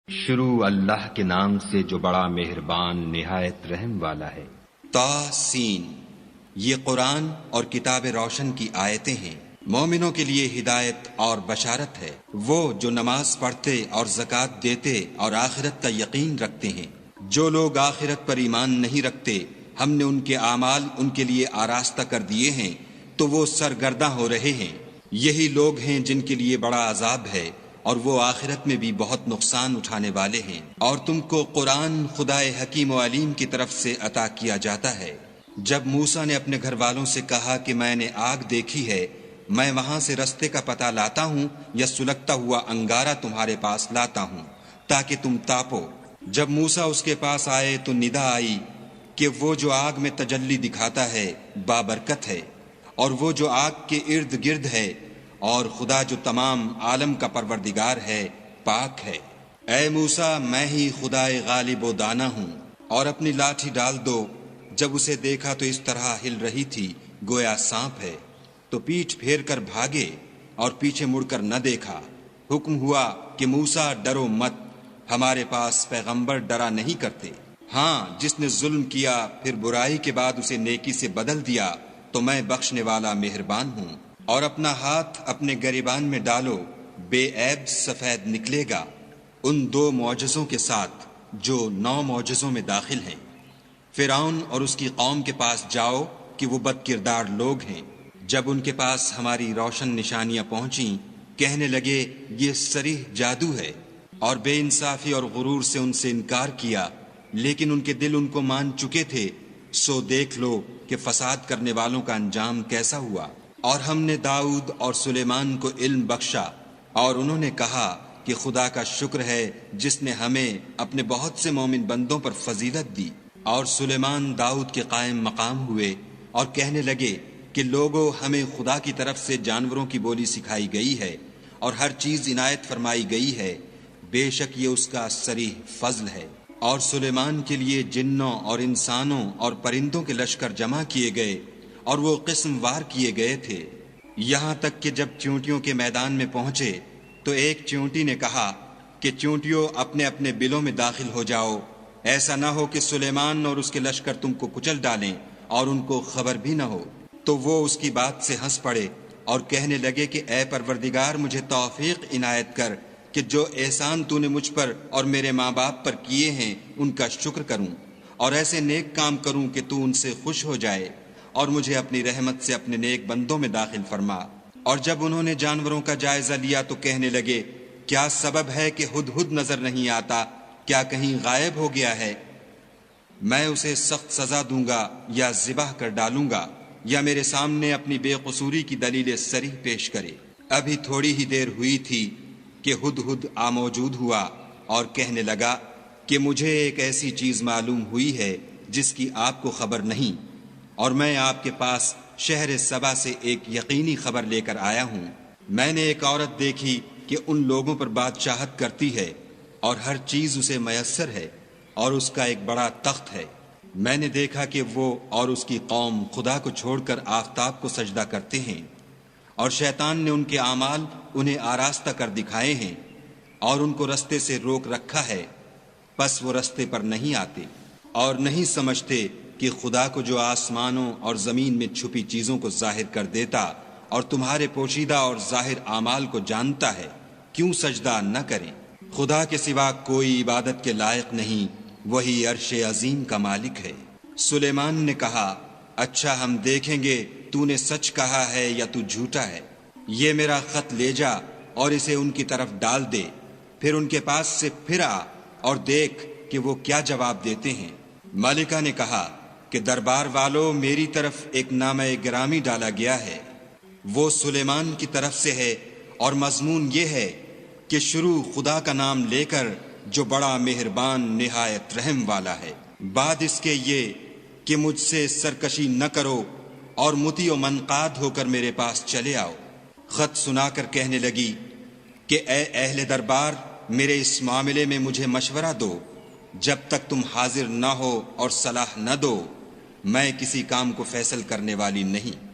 شروع اللہ کے نام سے جو بڑا مہربان نہایت رحم والا ہے۔ طاسین، یہ قرآن اور کتاب روشن کی آیتیں ہیں، مومنوں کے لیے ہدایت اور بشارت ہے۔ وہ جو نماز پڑھتے اور زکوٰۃ دیتے اور آخرت کا یقین رکھتے ہیں۔ جو لوگ آخرت پر ایمان نہیں رکھتے، ہم نے ان کے اعمال ان کے لیے آراستہ کر دیے ہیں تو وہ سرگرداں ہو رہے ہیں۔ یہی لوگ ہیں جن کے لیے بڑا عذاب ہے اور وہ آخرت میں بھی بہت نقصان اٹھانے والے ہیں۔ اور تم کو قرآن خدائے حکیم و علیم کی طرف سے عطا کیا جاتا ہے۔ جب موسیٰ نے اپنے گھر والوں سے کہا کہ میں نے آگ دیکھی ہے، میں وہاں سے رستے کا پتہ لاتا ہوں یا سلگتا ہوا انگارہ تمہارے پاس لاتا ہوں تاکہ تم تاپو۔ جب موسیٰ اس کے پاس آئے تو ندا آئی کہ وہ جو آگ میں تجلی دکھاتا ہے بابرکت ہے، اور وہ جو آگ کے ارد گرد ہے، اور خدا جو تمام عالم کا پروردگار ہے پاک ہے۔ اے موسیٰ، میں ہی خدائے غالب و دانا ہوں، اور اپنی لاٹھی ڈال دو۔ جب اسے دیکھا تو اس طرح ہل رہی تھی گویا سانپ ہے، تو پیٹھ پھیر کر بھاگے اور پیچھے مڑ کر نہ دیکھا۔ حکم ہوا کہ موسیٰ ڈرو مت، ہمارے پاس پیغمبر ڈرا نہیں کرتے۔ ہاں، جس نے ظلم کیا پھر برائی کے بعد اسے نیکی سے بدل دیا تو میں بخشنے والا مہربان ہوں۔ اور اپنا ہاتھ اپنے گریبان میں ڈالو، بے عیب سفید نکلے گا، ان 2 معجزوں کے ساتھ جو 9 معجزوں میں داخل ہیں۔ فرعون اور اس کی قوم کے پاس جاؤ کہ وہ بد کردار لوگ ہیں۔ جب ان کے پاس ہماری روشن نشانیاں پہنچیں، کہنے لگے یہ صریح جادو ہے، اور بے انصافی اور غرور سے ان سے انکار کیا، لیکن ان کے دل ان کو مان چکے تھے۔ سو دیکھ لو کہ فساد کرنے والوں کا انجام کیسا ہوا۔ اور ہم نے داؤد اور سلیمان کو علم بخشا، اور انہوں نے کہا کہ خدا کا شکر ہے جس نے ہمیں اپنے بہت سے مومن بندوں پر فضیلت دی۔ اور سلیمان داؤد کے قائم مقام ہوئے اور کہنے لگے کہ لوگوں، ہمیں خدا کی طرف سے جانوروں کی بولی سکھائی گئی ہے اور ہر چیز عنایت فرمائی گئی ہے، بے شک یہ اس کا صریح فضل ہے۔ اور سلیمان کے لیے جنوں اور انسانوں اور پرندوں کے لشکر جمع کیے گئے، اور وہ قسم وار کیے گئے تھے، یہاں تک کہ جب چونٹیوں کے میدان میں پہنچے تو ایک چونٹی نے کہا کہ چونٹیوں اپنے اپنے بلوں میں داخل ہو جاؤ، ایسا نہ ہو کہ سلیمان اور اس کے لشکر تم کو کچل ڈالیں اور ان کو خبر بھی نہ ہو۔ تو وہ اس کی بات سے ہنس پڑے اور کہنے لگے کہ اے پروردگار، مجھے توفیق عنایت کر کہ جو احسان تو نے مجھ پر اور میرے ماں باپ پر کیے ہیں ان کا شکر کروں، اور ایسے نیک کام کروں کہ تو ان سے خوش ہو جائے، اور مجھے اپنی رحمت سے اپنے نیک بندوں میں داخل فرما۔ اور جب انہوں نے جانوروں کا جائزہ لیا تو کہنے لگے کیا سبب ہے کہ ہدہد نظر نہیں آتا؟ کیا کہیں غائب ہو گیا ہے؟ میں اسے سخت سزا دوں گا یا ذبح کر ڈالوں گا، یا میرے سامنے اپنی بے قصوری کی دلیل صریح پیش کرے۔ ابھی تھوڑی ہی دیر ہوئی تھی کہ ہدہد موجود ہوا اور کہنے لگا کہ مجھے ایک ایسی چیز معلوم ہوئی ہے جس کی آپ کو خبر نہیں، اور میں آپ کے پاس شہر سبا سے ایک یقینی خبر لے کر آیا ہوں۔ میں نے ایک عورت دیکھی کہ ان لوگوں پر بادشاہت کرتی ہے اور ہر چیز اسے میسر ہے، اور اس کا ایک بڑا تخت ہے۔ میں نے دیکھا کہ وہ اور اس کی قوم خدا کو چھوڑ کر آفتاب کو سجدہ کرتے ہیں، اور شیطان نے ان کے اعمال انہیں آراستہ کر دکھائے ہیں اور ان کو رستے سے روک رکھا ہے، پس وہ رستے پر نہیں آتے اور نہیں سمجھتے کہ خدا کو جو آسمانوں اور زمین میں چھپی چیزوں کو ظاہر کر دیتا اور تمہارے پوشیدہ اور ظاہر اعمال کو جانتا ہے، کیوں سجدہ نہ کریں۔ خدا کے سوا کوئی عبادت کے لائق نہیں، وہی عرش عظیم کا مالک ہے۔ سلیمان نے کہا اچھا، ہم دیکھیں گے تو نے سچ کہا ہے یا تو جھوٹا ہے۔ یہ میرا خط لے جا اور اسے ان کی طرف ڈال دے، پھر ان کے پاس سے پھر آ اور دیکھ کہ وہ کیا جواب دیتے ہیں۔ ملکہ نے کہا کہ دربار والو، میری طرف ایک نامہ گرامی ڈالا گیا ہے، وہ سلیمان کی طرف سے ہے، اور مضمون یہ ہے کہ شروع خدا کا نام لے کر جو بڑا مہربان نہایت رحم والا ہے۔ بعد اس کے یہ کہ مجھ سے سرکشی نہ کرو اور مطیع و منقاد ہو کر میرے پاس چلے آؤ۔ خط سنا کر کہنے لگی کہ اے اہل دربار، میرے اس معاملے میں مجھے مشورہ دو، جب تک تم حاضر نہ ہو اور صلاح نہ دو میں کسی کام کو فیصل کرنے والی نہیں۔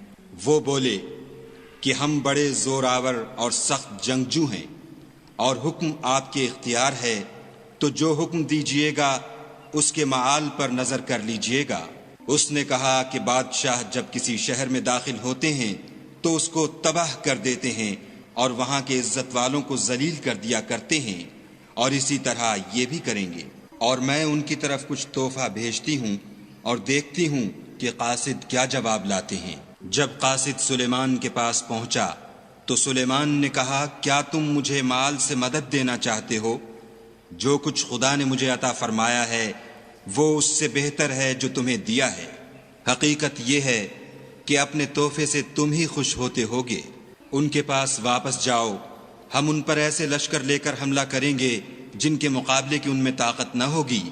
وہ بولے کہ ہم بڑے زور آور اور سخت جنگجو ہیں، اور حکم آپ کے اختیار ہے تو جو حکم دیجیے گا اس کے معال پر نظر کر لیجیے گا۔ اس نے کہا کہ بادشاہ جب کسی شہر میں داخل ہوتے ہیں تو اس کو تباہ کر دیتے ہیں اور وہاں کے عزت والوں کو ذلیل کر دیا کرتے ہیں، اور اسی طرح یہ بھی کریں گے۔ اور میں ان کی طرف کچھ تحفہ بھیجتی ہوں اور دیکھتی ہوں کہ قاصد کیا جواب لاتے ہیں۔ جب قاصد سلیمان کے پاس پہنچا تو سلیمان نے کہا، کیا تم مجھے مال سے مدد دینا چاہتے ہو؟ جو کچھ خدا نے مجھے عطا فرمایا ہے وہ اس سے بہتر ہے جو تمہیں دیا ہے۔ حقیقت یہ ہے کہ اپنے تحفے سے تم ہی خوش ہوتے ہوگے۔ ان کے پاس واپس جاؤ، ہم ان پر ایسے لشکر لے کر حملہ کریں گے جن کے مقابلے کی ان میں طاقت نہ ہوگی،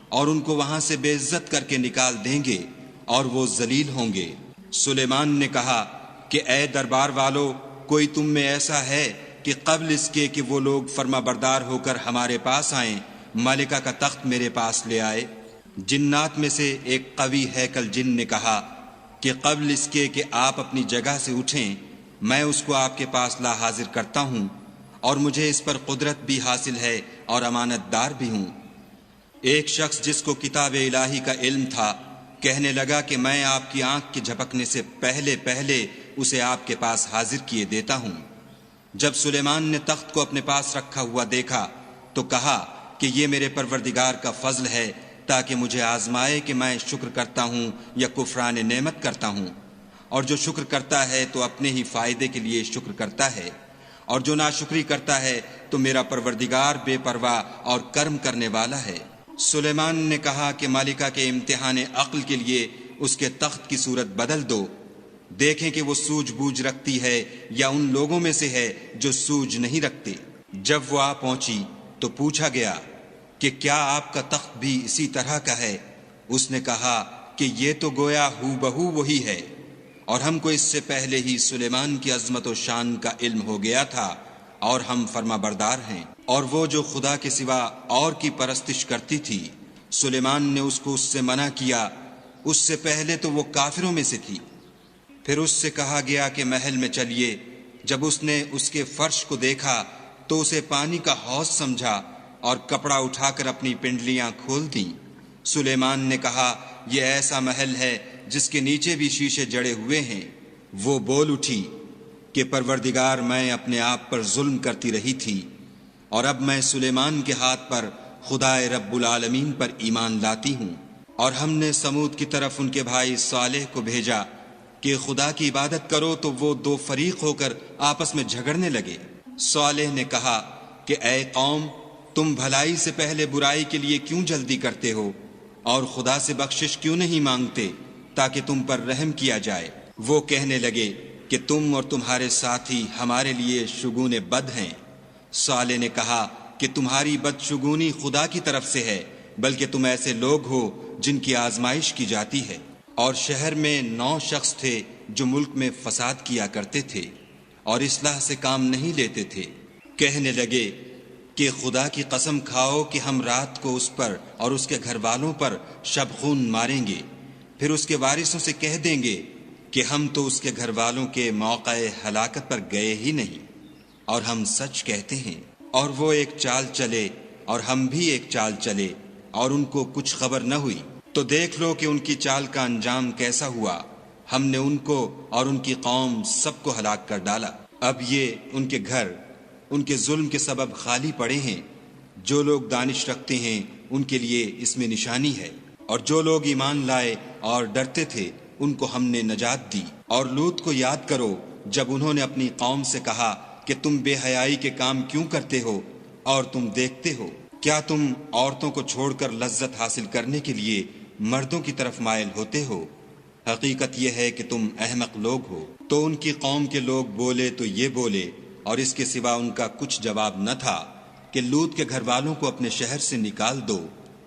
اور ان کو وہاں سے بے عزت کر کے نکال دیں گے اور وہ ذلیل ہوں گے۔ سلیمان نے کہا کہ اے دربار والو، کوئی تم میں ایسا ہے کہ قبل اس کے کہ وہ لوگ فرما بردار ہو کر ہمارے پاس آئیں ملکہ کا تخت میرے پاس لے آئے؟ جنات میں سے ایک قوی ہیکل جن نے کہا کہ قبل اس کے کہ آپ اپنی جگہ سے اٹھیں میں اس کو آپ کے پاس لا حاضر کرتا ہوں، اور مجھے اس پر قدرت بھی حاصل ہے اور امانت دار بھی ہوں۔ ایک شخص جس کو کتاب الہی کا علم تھا کہنے لگا کہ میں آپ کی آنکھ کے جھپکنے سے پہلے اسے آپ کے پاس حاضر کیے دیتا ہوں۔ جب سلیمان نے تخت کو اپنے پاس رکھا ہوا دیکھا تو کہا کہ یہ میرے پروردگار کا فضل ہے تاکہ مجھے آزمائے کہ میں شکر کرتا ہوں یا کفران نعمت کرتا ہوں، اور جو شکر کرتا ہے تو اپنے ہی فائدے کے لیے شکر کرتا ہے، اور جو ناشکری کرتا ہے تو میرا پروردگار بے پرواہ اور کرم کرنے والا ہے۔ سلیمان نے کہا کہ مالکہ کے امتحان عقل کے لیے اس کے تخت کی صورت بدل دو، دیکھیں کہ وہ سوجھ بوجھ رکھتی ہے یا ان لوگوں میں سے ہے جو سوجھ نہیں رکھتے۔ جب وہ آ پہنچی تو پوچھا گیا کہ کیا آپ کا تخت بھی اسی طرح کا ہے؟ اس نے کہا کہ یہ تو گویا ہو بہو وہی ہے، اور ہم کو اس سے پہلے ہی سلیمان کی عظمت و شان کا علم ہو گیا تھا، اور ہم فرما بردار ہیں۔ اور وہ جو خدا کے سوا اور کی پرستش کرتی تھی سلیمان نے اس کو اس سے منع کیا، اس سے پہلے تو وہ کافروں میں سے تھی۔ پھر اس سے کہا گیا کہ محل میں چلیے۔ جب اس نے اس کے فرش کو دیکھا تو اسے پانی کا حوض سمجھا اور کپڑا اٹھا کر اپنی پنڈلیاں کھول دیں۔ سلیمان نے کہا یہ ایسا محل ہے جس کے نیچے بھی شیشے جڑے ہوئے ہیں۔ وہ بول اٹھی کہ پروردگار، میں اپنے آپ پر ظلم کرتی رہی تھی، اور اب میں سلیمان کے ہاتھ پر خدا رب العالمین پر ایمان لاتی ہوں۔ اور ہم نے سمود کی طرف ان کے بھائی صالح کو بھیجا کہ خدا کی عبادت کرو، تو وہ دو فریق ہو کر آپس میں جھگڑنے لگے۔ صالح نے کہا کہ اے قوم، تم بھلائی سے پہلے برائی کے لیے کیوں جلدی کرتے ہو، اور خدا سے بخشش کیوں نہیں مانگتے تاکہ تم پر رحم کیا جائے؟ وہ کہنے لگے کہ تم اور تمہارے ساتھی ہمارے لیے شگون بد ہیں۔ صالح نے کہا کہ تمہاری بدشگونی خدا کی طرف سے ہے، بلکہ تم ایسے لوگ ہو جن کی آزمائش کی جاتی ہے۔ اور شہر میں 9 شخص تھے جو ملک میں فساد کیا کرتے تھے اور اصلاح سے کام نہیں لیتے تھے۔ کہنے لگے کہ خدا کی قسم کھاؤ کہ ہم رات کو اس پر اور اس کے گھر والوں پر شبخون ماریں گے، پھر اس کے وارثوں سے کہہ دیں گے کہ ہم تو اس کے گھر والوں کے موقع ہلاکت پر گئے ہی نہیں، اور ہم سچ کہتے ہیں۔ اور وہ ایک چال چلے اور ہم بھی ایک چال چلے، اور ان کو کچھ خبر نہ ہوئی۔ تو دیکھ لو کہ ان کی چال کا انجام کیسا ہوا۔ ہم نے ان کو اور ان کی قوم سب کو ہلاک کر ڈالا۔ اب یہ ان کے گھر ان کے ظلم کے سبب خالی پڑے ہیں۔ جو لوگ دانش رکھتے ہیں ان کے لیے اس میں نشانی ہے، اور جو لوگ ایمان لائے اور ڈرتے تھے ان کو ہم نے نجات دی۔ اور لوط کو یاد کرو جب انہوں نے اپنی قوم سے کہا کہ تم بے حیائی کے کام کیوں کرتے ہو، اور تم دیکھتے ہو کیا تم عورتوں کو چھوڑ کر لذت حاصل کرنے کے لیے مردوں کی طرف مائل ہوتے ہو؟ حقیقت یہ ہے کہ تم احمق لوگ ہو۔ تو ان کی قوم کے لوگ بولے تو یہ بولے، اور اس کے سوا ان کا کچھ جواب نہ تھا کہ لوط کے گھر والوں کو اپنے شہر سے نکال دو،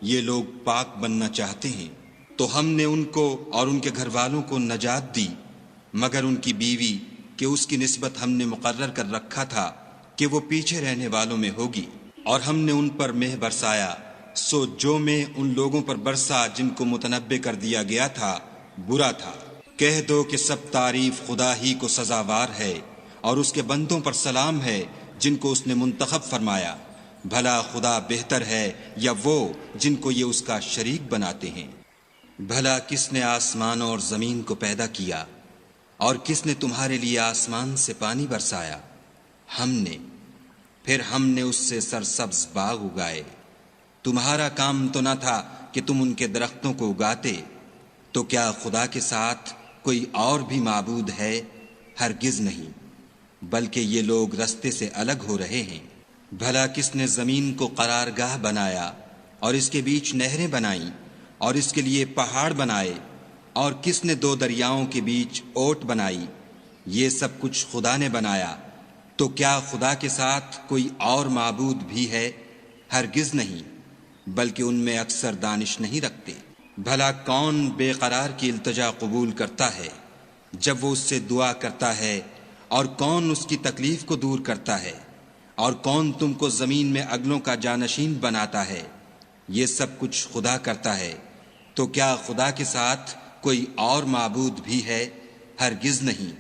یہ لوگ پاک بننا چاہتے ہیں۔ تو ہم نے ان کو اور ان کے گھر والوں کو نجات دی، مگر ان کی بیوی کہ اس کی نسبت ہم نے مقرر کر رکھا تھا کہ وہ پیچھے رہنے والوں میں ہوگی۔ اور ہم نے ان پر مہ برسایا، سو جو میں ان لوگوں پر برسا جن کو متنبع کر دیا گیا تھا برا تھا۔ کہہ دو کہ سب تعریف خدا ہی کو سزاوار ہے، اور اس کے بندوں پر سلام ہے جن کو اس نے منتخب فرمایا۔ بھلا خدا بہتر ہے یا وہ جن کو یہ اس کا شریک بناتے ہیں؟ بھلا کس نے آسمانوں اور زمین کو پیدا کیا، اور کس نے تمہارے لیے آسمان سے پانی برسایا؟ ہم نے، پھر ہم نے اس سے سرسبز باغ اگائے۔ تمہارا کام تو نہ تھا کہ تم ان کے درختوں کو اگاتے، تو کیا خدا کے ساتھ کوئی اور بھی معبود ہے؟ ہرگز نہیں، بلکہ یہ لوگ رستے سے الگ ہو رہے ہیں۔ بھلا کس نے زمین کو قرارگاہ بنایا اور اس کے بیچ نہریں بنائیں اور اس کے لیے پہاڑ بنائے، اور کس نے دو دریاؤں کے بیچ اوٹ بنائی؟ یہ سب کچھ خدا نے بنایا، تو کیا خدا کے ساتھ کوئی اور معبود بھی ہے؟ ہرگز نہیں، بلکہ ان میں اکثر دانش نہیں رکھتے۔ بھلا کون بے قرار کی التجا قبول کرتا ہے جب وہ اس سے دعا کرتا ہے، اور کون اس کی تکلیف کو دور کرتا ہے، اور کون تم کو زمین میں اگلوں کا جانشین بناتا ہے؟ یہ سب کچھ خدا کرتا ہے، تو کیا خدا کے ساتھ کوئی اور معبود بھی ہے؟ ہرگز نہیں،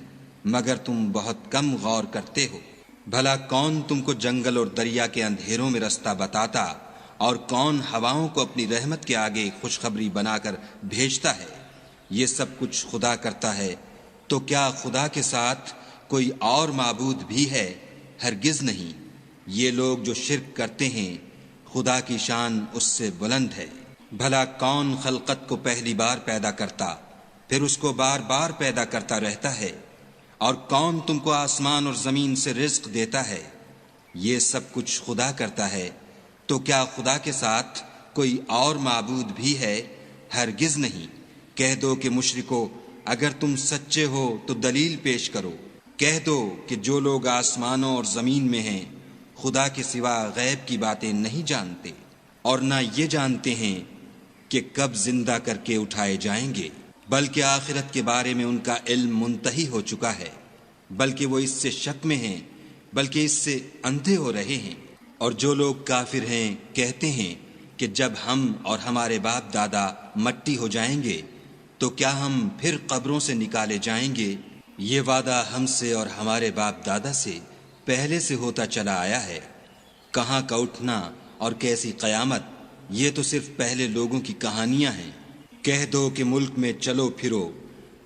مگر تم بہت کم غور کرتے ہو۔ بھلا کون تم کو جنگل اور دریا کے اندھیروں میں رستہ بتاتا، اور کون ہواؤں کو اپنی رحمت کے آگے خوشخبری بنا کر بھیجتا ہے؟ یہ سب کچھ خدا کرتا ہے، تو کیا خدا کے ساتھ کوئی اور معبود بھی ہے؟ ہرگز نہیں۔ یہ لوگ جو شرک کرتے ہیں، خدا کی شان اس سے بلند ہے۔ بھلا کون خلقت کو پہلی بار پیدا کرتا، پھر اس کو بار بار پیدا کرتا رہتا ہے؟ اور کون تم کو آسمان اور زمین سے رزق دیتا ہے؟ یہ سب کچھ خدا کرتا ہے، تو کیا خدا کے ساتھ کوئی اور معبود بھی ہے؟ ہرگز نہیں۔ کہہ دو کہ مشرکو، اگر تم سچے ہو تو دلیل پیش کرو۔ کہہ دو کہ جو لوگ آسمانوں اور زمین میں ہیں خدا کے سوا غیب کی باتیں نہیں جانتے، اور نہ یہ جانتے ہیں کہ کب زندہ کر کے اٹھائے جائیں گے، بلکہ آخرت کے بارے میں ان کا علم منتہی ہو چکا ہے، بلکہ وہ اس سے شک میں ہیں، بلکہ اس سے اندھے ہو رہے ہیں۔ اور جو لوگ کافر ہیں کہتے ہیں کہ جب ہم اور ہمارے باپ دادا مٹی ہو جائیں گے تو کیا ہم پھر قبروں سے نکالے جائیں گے؟ یہ وعدہ ہم سے اور ہمارے باپ دادا سے پہلے سے ہوتا چلا آیا ہے۔ کہاں کا اٹھنا اور کیسی قیامت، یہ تو صرف پہلے لوگوں کی کہانیاں ہیں۔ کہہ دو کہ ملک میں چلو پھرو،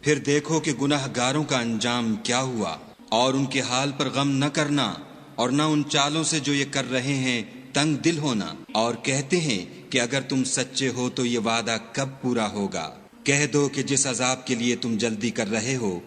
پھر دیکھو کہ گناہ گاروں کا انجام کیا ہوا، اور ان کے حال پر غم نہ کرنا، اور نہ ان چالوں سے جو یہ کر رہے ہیں تنگ دل ہونا، اور کہتے ہیں کہ اگر تم سچے ہو تو یہ وعدہ کب پورا ہوگا؟ کہہ دو کہ جس عذاب کے لیے تم جلدی کر رہے ہو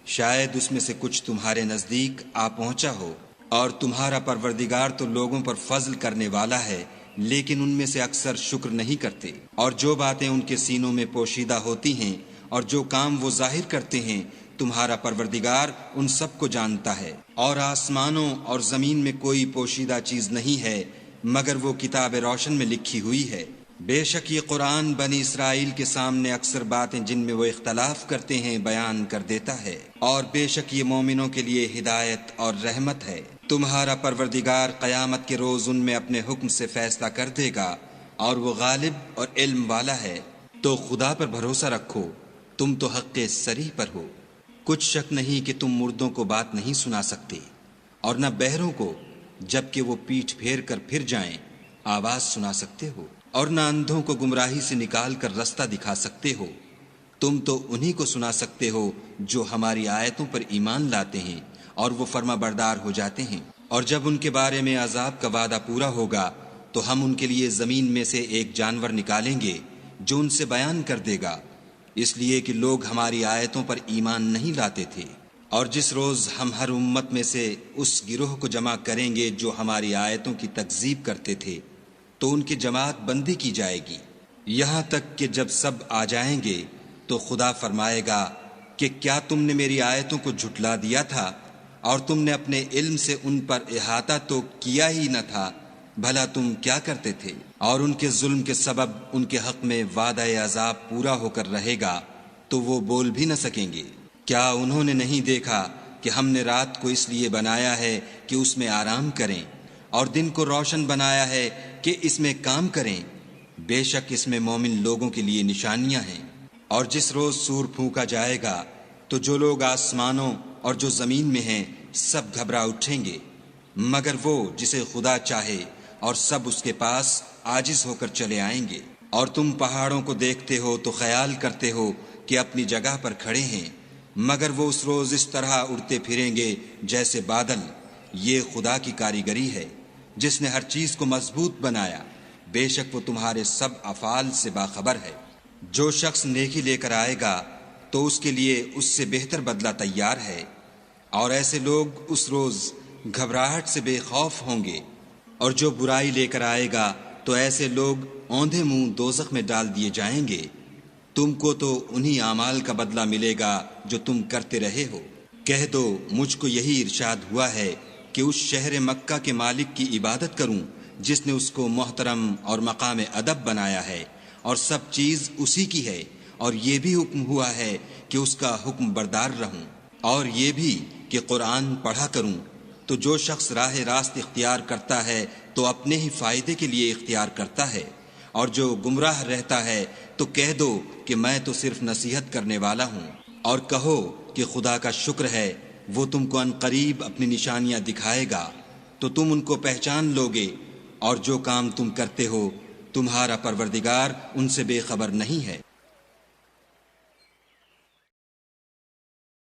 شاید اس میں سے کچھ تمہارے نزدیک آ پہنچا ہو، اور تمہارا پروردگار تو لوگوں پر فضل کرنے والا ہے، لیکن ان میں سے اکثر شکر نہیں کرتے۔ اور جو باتیں ان کے سینوں میں پوشیدہ ہوتی ہیں اور جو کام وہ ظاہر کرتے ہیں، تمہارا پروردگار ان سب کو جانتا ہے۔ اور آسمانوں اور زمین میں کوئی پوشیدہ چیز نہیں ہے مگر وہ کتاب روشن میں لکھی ہوئی ہے۔ بے شک یہ قرآن بنی اسرائیل کے سامنے اکثر باتیں جن میں وہ اختلاف کرتے ہیں بیان کر دیتا ہے، اور بے شک یہ مومنوں کے لیے ہدایت اور رحمت ہے۔ تمہارا پروردگار قیامت کے روز ان میں اپنے حکم سے فیصلہ کر دے گا، اور وہ غالب اور علم والا ہے۔ تو خدا پر بھروسہ رکھو، تم تو حق صریح پر ہو۔ کچھ شک نہیں کہ تم مردوں کو بات نہیں سنا سکتے، اور نہ بہروں کو جبکہ وہ پیٹھ پھیر کر پھر جائیں آواز سنا سکتے ہو، اور نہ اندھوں کو گمراہی سے نکال کر رستہ دکھا سکتے ہو۔ تم تو انہی کو سنا سکتے ہو جو ہماری آیتوں پر ایمان لاتے ہیں اور وہ فرما بردار ہو جاتے ہیں۔ اور جب ان کے بارے میں عذاب کا وعدہ پورا ہوگا تو ہم ان کے لیے زمین میں سے ایک جانور نکالیں گے جو ان سے بیان کر دے گا، اس لیے کہ لوگ ہماری آیتوں پر ایمان نہیں لاتے تھے۔ اور جس روز ہم ہر امت میں سے اس گروہ کو جمع کریں گے جو ہماری آیتوں کی تکذیب کرتے تھے تو ان کی جماعت بندی کی جائے گی، یہاں تک کہ جب سب آ جائیں گے تو خدا فرمائے گا کہ کیا تم نے میری آیتوں کو جھٹلا دیا تھا اور تم نے اپنے علم سے ان پر احاطہ تو کیا ہی نہ تھا؟ بھلا تم کیا کرتے تھے؟ اور ان کے ظلم کے سبب ان کے حق میں وعدہ عذاب پورا ہو کر رہے گا تو وہ بول بھی نہ سکیں گے۔ کیا انہوں نے نہیں دیکھا کہ ہم نے رات کو اس لیے بنایا ہے کہ اس میں آرام کریں، اور دن کو روشن بنایا ہے کہ اس میں کام کریں؟ بے شک اس میں مومن لوگوں کے لیے نشانیاں ہیں۔ اور جس روز سور پھونکا جائے گا تو جو لوگ آسمانوں اور جو زمین میں ہیں سب گھبرا اٹھیں گے، مگر وہ جسے خدا چاہے، اور سب اس کے پاس عاجز ہو کر چلے آئیں گے۔ اور تم پہاڑوں کو دیکھتے ہو تو خیال کرتے ہو کہ اپنی جگہ پر کھڑے ہیں، مگر وہ اس روز اس طرح اڑتے پھریں گے جیسے بادل۔ یہ خدا کی کاریگری ہے جس نے ہر چیز کو مضبوط بنایا، بے شک وہ تمہارے سب افعال سے باخبر ہے۔ جو شخص نیکی لے کر آئے گا تو اس کے لیے اس سے بہتر بدلہ تیار ہے، اور ایسے لوگ اس روز گھبراہٹ سے بے خوف ہوں گے۔ اور جو برائی لے کر آئے گا تو ایسے لوگ اوندھے منہ دوزخ میں ڈال دیے جائیں گے۔ تم کو تو انہی اعمال کا بدلہ ملے گا جو تم کرتے رہے ہو۔ کہہ دو مجھ کو یہی ارشاد ہوا ہے کہ اس شہر مکہ کے مالک کی عبادت کروں جس نے اس کو محترم اور مقام ادب بنایا ہے، اور سب چیز اسی کی ہے، اور یہ بھی حکم ہوا ہے کہ اس کا حکم بردار رہوں، اور یہ بھی کہ قرآن پڑھا کروں۔ تو جو شخص راہ راست اختیار کرتا ہے تو اپنے ہی فائدے کے لیے اختیار کرتا ہے، اور جو گمراہ رہتا ہے تو کہہ دو کہ میں تو صرف نصیحت کرنے والا ہوں۔ اور کہو کہ خدا کا شکر ہے، وہ تم کو عنقریب اپنی نشانیاں دکھائے گا تو تم ان کو پہچان لوگے، اور جو کام تم کرتے ہو تمہارا پروردگار ان سے بے خبر نہیں ہے۔